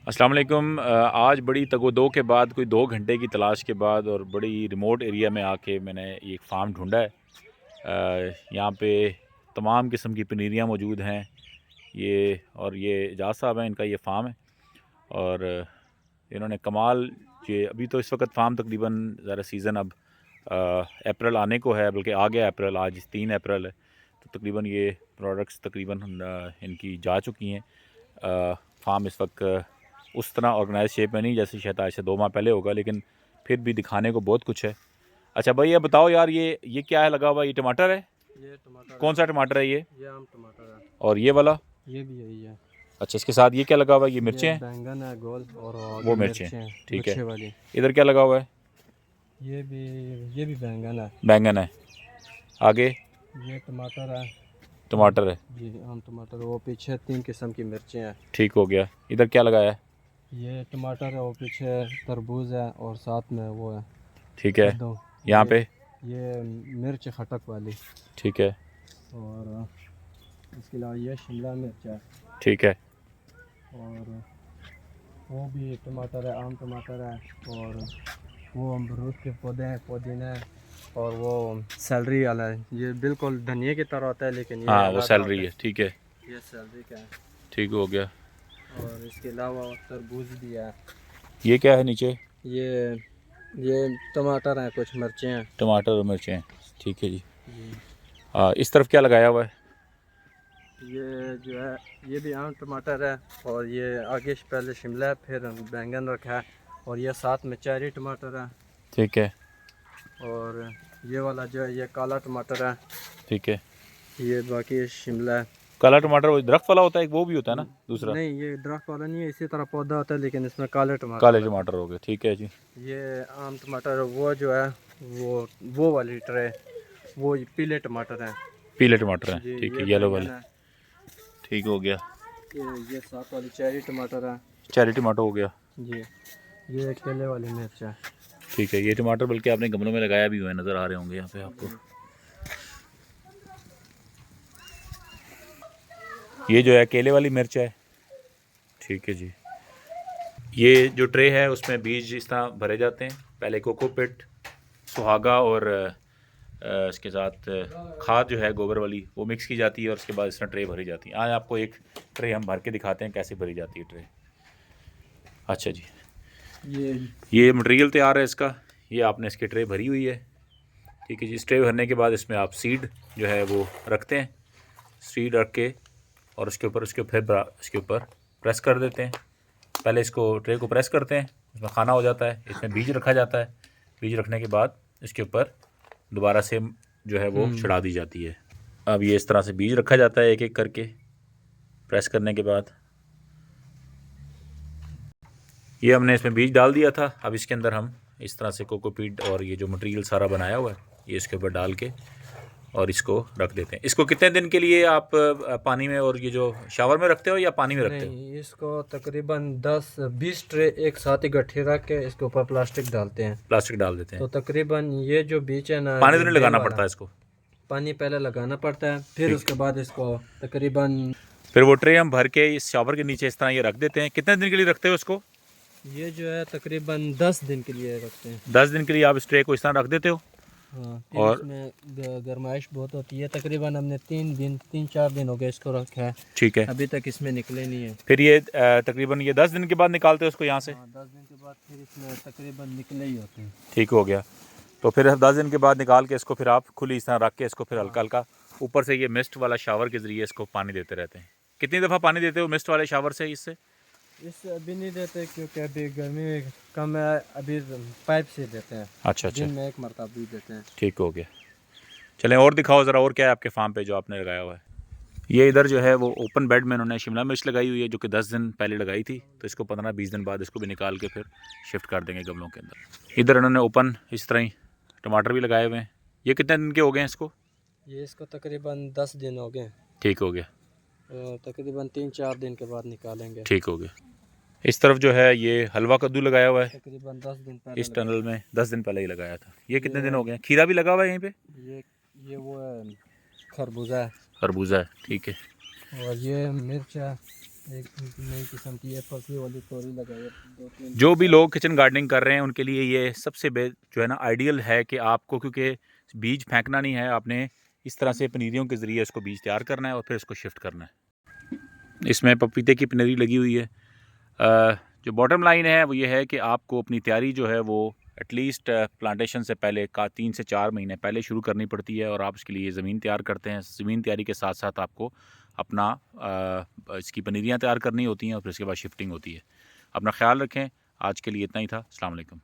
अस्सलाम वालेकुम। आज बड़ी तगो-दो के बाद कोई 2 घंटे की तलाश के बाद और बड़ी रिमोट एरिया में आके मैंने एक फ़ार्म ढूँढा है। यहाँ पे तमाम किस्म की पनीरियाँ मौजूद हैं। ये एजाज़ साहब हैं, इनका ये फ़ार्म है और इन्होंने कमाल ये अभी तो इस वक्त फ़ार्म तकरीबन ज़रा सीज़न अब अप्रैल आने को है, बल्कि आ गया अप्रैल, आज 3 अप्रैल है। तो तकरीबन ये प्रोडक्ट्स तकरीबन इनकी जा चुकी हैं। फ़ार्म इस वक्त उस तरह ऑर्गेनाइज शेप में नहीं जैसे शायद आज से 2 माह पहले होगा, लेकिन फिर भी दिखाने को बहुत कुछ है। अच्छा भाई, ये बताओ यार, ये क्या है लगा हुआ? ये टमाटर है? ये टमाटर कौन सा टमाटर है ये? आम टमाटर है। और ये वाला? ये भी यही है। अच्छा, इसके साथ ये क्या लगा हुआ है? ये ये मिर्चें हैं? बैंगन है गोल, और वो आगे मिर्चें हैं, मिर्चें हैं ठीक है। गुच्छे वाली। इधर क्या लगा हुआ है? ये भी ये भी बैंगन है। बैंगन है। आगे ये टमाटर है। टमाटर है। जी आम टमाटर। वो पीछे 3 किस्म की मिर्चें हैं। ठीक हो गया। इधर क्या लगाया है? ये टमाटर है, वो पीछे तरबूज है, और साथ में वो है ठीक है। कद्दू। यहाँ ये पे ये मिर्च खटक वाली। ठीक है। और इसके अलावा ये शिमला मिर्च है। ठीक है। और वो भी टमाटर है, आम टमाटर है। और वो अमरूद के पौधे हैं, पुदीना है। और वो सैलरी वाला है, ये बिल्कुल धनिया की तरह होता है, लेकिन ये हाँ, वो अलग सैलरी आता है, ठीक है। है। ये सैलरी का है। ठीक हो गया। और इसके अलावा तरबूज भी है। ये क्या है नीचे? ये ये टमाटर हैं, कुछ मिर्चें हैं। टमाटर और मिर्चें हैं, ठीक है जी। जी। इस तरफ क्या लगाया हुआ है? ये जो है, ये भी आम टमाटर है। और ये आगे पहले शिमला है, फिर बैंगन रखा है। और ये साथ में चेरी टमाटर है। ठीक है। और ये वाला जो है, ये काला टमाटर है। ठीक है। ये बाकी शिमला है। काला टमाटर वो दरख्त वाला होता है, एक वो भी होता है ना दूसरा? नहीं, ये दरख्त वाला नहीं है, इसी तरह पौधा होता है, लेकिन इसमें काले टमाटर काले लगते टमाटर हो गए, ठीक है जी। हैं। ये आम टमाटर, वो जो है, वो वाली ट्रे, वो पीले टमाटर हैं। पीले टमाटर हैं, जी। ठीक ये है, येलो बैंगन वाले। है। ठीक हो गया। ये साथ वाली चेरी टमाटर है। चेरी टमाटर हो गया। जी। ये केले वाली मिर्च है। ठीक है। ये टमाटर बल्कि आपने गमलों में लगाया भी हुआ है, नज़र आ रहे होंगे यहाँ पे आपको। ये जो है केले वाली मिर्च है, ठीक है जी। ये जो ट्रे है उसमें बीज इस तरह भरे जाते हैं। पहले कोकोपिट, सुहागा और इसके साथ खाद जो है गोबर वाली, वो मिक्स की जाती है और उसके बाद इस तरह ट्रे भरी जाती है। आज आपको एक ट्रे हम भर के दिखाते हैं कैसे भरी जाती है ट्रे। अच्छा जी, ये मटेरियल तैयार है इसका। ये आपने इसकी ट्रे भरी हुई है, ठीक है जी। इस ट्रे भरने के बाद इसमें आप सीड जो है वो रखते हैं। सीड रख के और उसके ऊपर प्रेस कर देते हैं। पहले इसको ट्रे को प्रेस करते हैं, उसमें खाना हो जाता है, इसमें बीज रखा जाता है। बीज रखने के बाद इसके ऊपर दोबारा से जो है वो चढ़ा दी जाती है। अब ये इस तरह से बीज रखा जाता है एक एक करके प्रेस करने के बाद। ये हमने इसमें बीज डाल दिया था। अब इसके अंदर हम इस तरह से कोकोपीट और ये जो मटेरियल सारा बनाया हुआ है ये इसके ऊपर डाल के और इसको रख देते हैं। इसको कितने दिन के लिए आप पानी में और ये जो शावर में रखते हो या पानी में रखते हो? नहीं, इसको तकरीबन 10-20 ट्रे एक साथ इकट्ठे रख के इसके ऊपर प्लास्टिक डालते हैं। प्लास्टिक डाल देते हैं। तो तकरीबन ये जो बीच है ना, पानी तो नहीं बेल लगाना वाला, पड़ता है इसको? पानी पहले लगाना पड़ता है, फिर उसके बाद इसको तकरीबन, फिर वो ट्रे हम भर के इस शावर के नीचे इस तरह ये रख देते हैं। कितने दिन के लिए रखते हो इसको? ये जो है तकरीबन 10 दिन के लिए रखते हैं। 10 दिन के लिए आप इस ट्रे को इस तरह रख देते हो। हाँ, फिर और इसमें गर्माइश बहुत होती है। तकरीबन हमने 3-4 दिन हो गए इसको रखा है, ठीक है। अभी तक इसमें निकले नहीं है। फिर ये तकरीबन ये 10 दिन के बाद निकालते हो उसको यहाँ से? हाँ, 10 दिन के बाद फिर इसमें तकरीबन निकले ही होते हैं। ठीक हो गया। तो फिर 10 दिन के बाद निकाल के इसको फिर आप खुली इस तरह रख के इसको फिर हल्का हल्का ऊपर से ये मिस्ट वाला शावर के ज़रिए इसको पानी देते रहते हैं। कितनी दफ़ा पानी देते हो मिस्ट वाले शावर से इससे? इससे अभी नहीं देते, क्योंकि अभी गर्मी कम है, अभी पाइप से देते हैं। अच्छा अच्छा, दिन में एक मरतबा भी देते हैं। ठीक हो गया। चलें और दिखाओ ज़रा, और क्या है आपके फार्म पे जो आपने लगाया हुआ है? ये इधर जो है वो ओपन बेड में उन्होंने शिमला मिर्च लगाई हुई है, जो कि 10 दिन पहले लगाई थी। तो इसको 15-20 दिन बाद इसको भी निकाल के फिर शिफ्ट कर देंगे गमलों के अंदर। इधर उन्होंने ओपन इस तरह ही टमाटर भी लगाए हुए हैं। ये कितने दिन के हो गए हैं इसको? ये इसको तकरीबन 10 दिन हो गए। ठीक हो गया। तकरीबन 3-4 दिन के बाद निकालेंगे। ठीक हो गया। इस तरफ जो है ये हलवा कद्दू लगाया हुआ है, तकरीबन 10 दिन पहले इस टनल में 10 दिन पहले ही लगाया था। ये कितने दिन ये हो गए हैं? खीरा भी लगा हुआ है यहीं पे? ये वो है, खरबूजा है। खरबूजा है, ठीक है। और ये मिर्च है। एक नई किस्म की एप्पल्स वाली तोरी लगाई है, 2-3 जो भी लोग किचन गार्डनिंग कर रहे हैं उनके लिए ये सबसे जो है ना आइडियल है कि आपको, क्योंकि बीज फेंकना नहीं है, आपने इस तरह से पनीरियों के ज़रिए इसको बीज तैयार करना है और फिर इसको शिफ्ट करना है। इसमें पपीते की पनीरी लगी हुई है। जो बॉटम लाइन है वो ये है कि आपको अपनी तैयारी जो है वो एटलीस्ट प्लांटेशन से पहले का 3 से 4 महीने पहले शुरू करनी पड़ती है, और आप इसके लिए ज़मीन तैयार करते हैं। ज़मीन तैयारी के साथ साथ आपको अपना इसकी पनीरियाँ तैयार करनी होती हैं और फिर इसके बाद शिफ्टिंग होती है। अपना ख्याल रखें। आज के लिए इतना ही था। अस्सलाम वालेकुम।